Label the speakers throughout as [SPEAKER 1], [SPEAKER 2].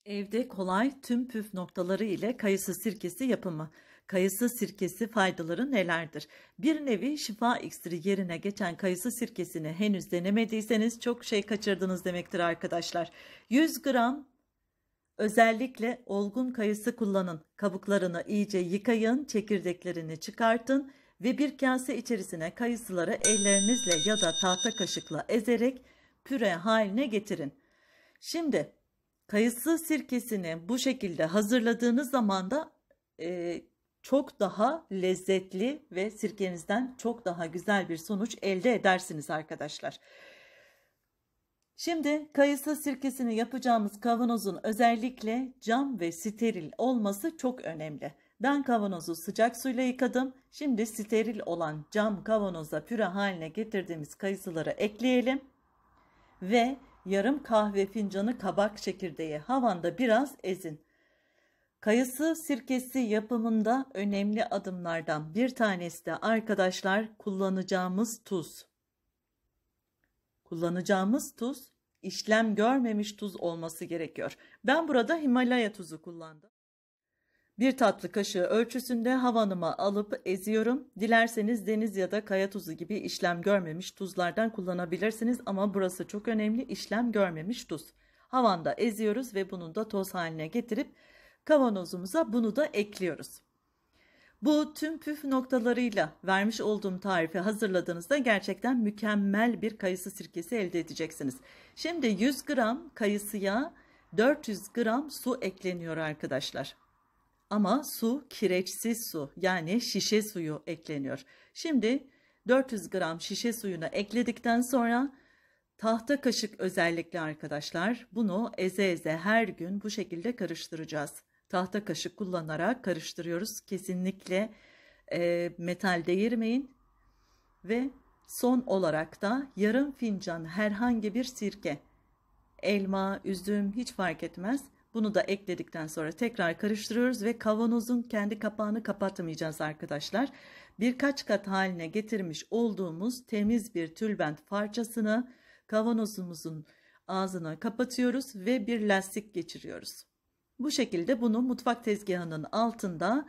[SPEAKER 1] Evde kolay tüm püf noktaları ile kayısı sirkesi yapımı. Kayısı sirkesi faydaları nelerdir? Bir nevi şifa iksiri yerine geçen kayısı sirkesini henüz denemediyseniz çok şey kaçırdınız demektir arkadaşlar. 100 gram özellikle olgun kayısı kullanın. Kabuklarını iyice yıkayın, çekirdeklerini çıkartın ve bir kase içerisine kayısıları ellerinizle ya da tahta kaşıkla ezerek püre haline getirin. Şimdi kayısı sirkesini bu şekilde hazırladığınız zaman da çok daha lezzetli ve sirkenizden çok daha güzel bir sonuç elde edersiniz arkadaşlar. Şimdi kayısı sirkesini yapacağımız kavanozun özellikle cam ve steril olması çok önemli. Ben kavanozu sıcak suyla yıkadım. Şimdi steril olan cam kavanoza püre haline getirdiğimiz kayısıları ekleyelim ve yarım kahve fincanı kabak çekirdeği havanda biraz ezin. Kayısı sirkesi yapımında önemli adımlardan bir tanesi de arkadaşlar kullanacağımız tuz. Kullanacağımız tuz işlem görmemiş tuz olması gerekiyor. Ben burada Himalaya tuzu kullandım. Bir tatlı kaşığı ölçüsünde havanıma alıp eziyorum. Dilerseniz deniz ya da kaya tuzu gibi işlem görmemiş tuzlardan kullanabilirsiniz ama burası çok önemli, işlem görmemiş tuz. Havanda eziyoruz ve bunu da toz haline getirip kavanozumuza bunu da ekliyoruz. Bu tüm püf noktalarıyla vermiş olduğum tarifi hazırladığınızda gerçekten mükemmel bir kayısı sirkesi elde edeceksiniz. Şimdi 100 gram kayısıya 400 gram su ekleniyor arkadaşlar. Ama su kireçsiz su, yani şişe suyu ekleniyor. Şimdi 400 gram şişe suyunu ekledikten sonra tahta kaşık özellikle arkadaşlar bunu eze eze her gün bu şekilde karıştıracağız. Tahta kaşık kullanarak karıştırıyoruz. Kesinlikle metal değirmeyin. Ve son olarak da yarım fincan herhangi bir sirke, elma, üzüm hiç fark etmez. Bunu da ekledikten sonra tekrar karıştırıyoruz ve kavanozun kendi kapağını kapatmayacağız arkadaşlar. Birkaç kat haline getirmiş olduğumuz temiz bir tülbent parçasını kavanozumuzun ağzına kapatıyoruz ve bir lastik geçiriyoruz. Bu şekilde bunu mutfak tezgahının altında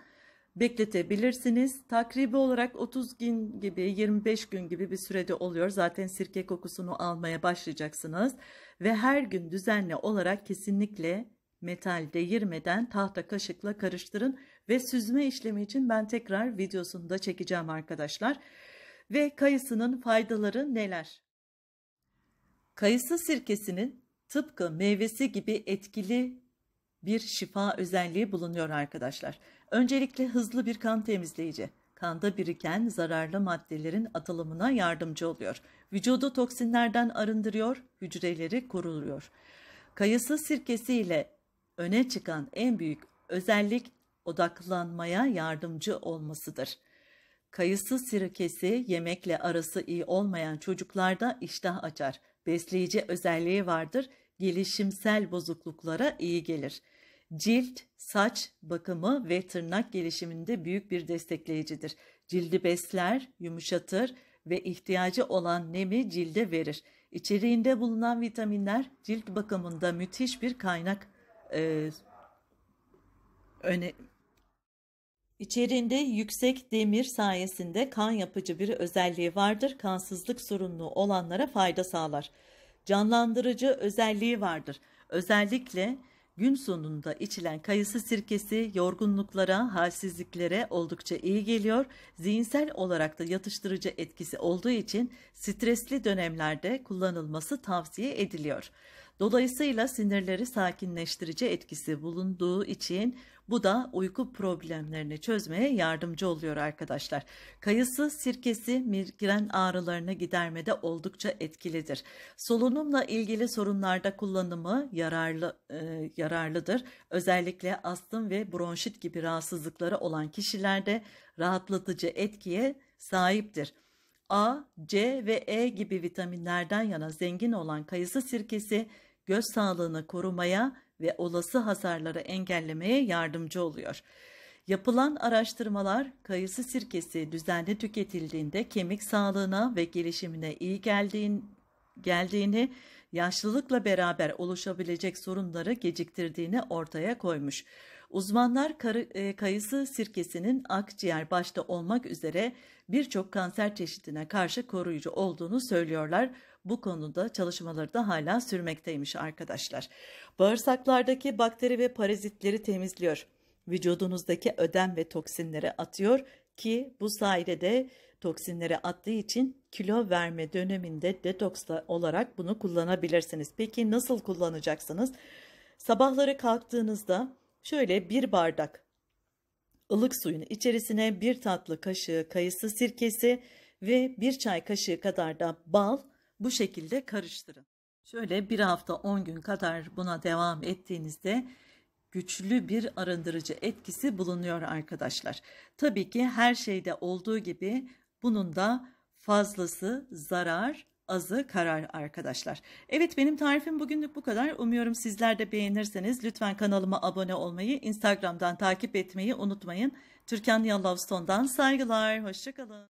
[SPEAKER 1] bekletebilirsiniz. Takribi olarak 30 gün gibi 25 gün gibi bir sürede oluyor. Zaten sirke kokusunu almaya başlayacaksınız. Ve her gün düzenli olarak kesinlikle metal değirmeden tahta kaşıkla karıştırın. Ve süzme işlemi için ben tekrar videosunu da çekeceğim arkadaşlar. Ve kayısının faydaları neler? Kayısı sirkesinin tıpkı meyvesi gibi etkili bir şifa özelliği bulunuyor arkadaşlar. Öncelikle hızlı bir kan temizleyici. Kanda biriken zararlı maddelerin atılımına yardımcı oluyor. Vücudu toksinlerden arındırıyor, hücreleri koruyor. Kayısı sirkesi ile öne çıkan en büyük özellik odaklanmaya yardımcı olmasıdır. Kayısı sirkesi yemekle arası iyi olmayan çocuklarda iştah açar. Besleyici özelliği vardır. Gelişimsel bozukluklara iyi gelir. Cilt, saç bakımı ve tırnak gelişiminde büyük bir destekleyicidir. Cildi besler, yumuşatır ve ihtiyacı olan nemi cilde verir. İçeriğinde bulunan vitaminler cilt bakımında müthiş bir kaynak İçerinde yüksek demir sayesinde kan yapıcı bir özelliği vardır. Kansızlık sorunlu olanlara fayda sağlar. Canlandırıcı özelliği vardır. Özellikle gün sonunda içilen kayısı sirkesi yorgunluklara, halsizliklere oldukça iyi geliyor. Zihinsel olarak da yatıştırıcı etkisi olduğu için stresli dönemlerde kullanılması tavsiye ediliyor. Dolayısıyla sinirleri sakinleştirici etkisi bulunduğu için bu da uyku problemlerini çözmeye yardımcı oluyor arkadaşlar. Kayısı sirkesi migren ağrılarını gidermede oldukça etkilidir. Solunumla ilgili sorunlarda kullanımı yararlıdır. Özellikle astım ve bronşit gibi rahatsızlıkları olan kişilerde rahatlatıcı etkiye sahiptir. A, C ve E gibi vitaminlerden yana zengin olan kayısı sirkesi göz sağlığını korumaya ve olası hasarları engellemeye yardımcı oluyor. Yapılan araştırmalar kayısı sirkesi düzenli tüketildiğinde kemik sağlığına ve gelişimine iyi geldiğini yaşlılıkla beraber oluşabilecek sorunları geciktirdiğini ortaya koymuş. Uzmanlar kayısı sirkesinin akciğer başta olmak üzere birçok kanser çeşidine karşı koruyucu olduğunu söylüyorlar. Bu konuda çalışmaları da hala sürmekteymiş arkadaşlar. Bağırsaklardaki bakteri ve parazitleri temizliyor. Vücudunuzdaki ödem ve toksinleri atıyor ki bu sayede de toksinleri attığı için kilo verme döneminde detoks olarak bunu kullanabilirsiniz. Peki nasıl kullanacaksınız? Sabahları kalktığınızda şöyle bir bardak ılık suyun içerisine bir tatlı kaşığı kayısı sirkesi ve bir çay kaşığı kadar da bal, bu şekilde karıştırın. Şöyle bir hafta 10 gün kadar buna devam ettiğinizde güçlü bir arındırıcı etkisi bulunuyor arkadaşlar. Tabii ki her şeyde olduğu gibi bunun da fazlası zarar, azı karar arkadaşlar. Evet, benim tarifim bugünlük bu kadar. Umuyorum sizler de beğenirseniz lütfen kanalıma abone olmayı, Instagram'dan takip etmeyi unutmayın. Türkan Yallavston'dan saygılar, hoşça kalın.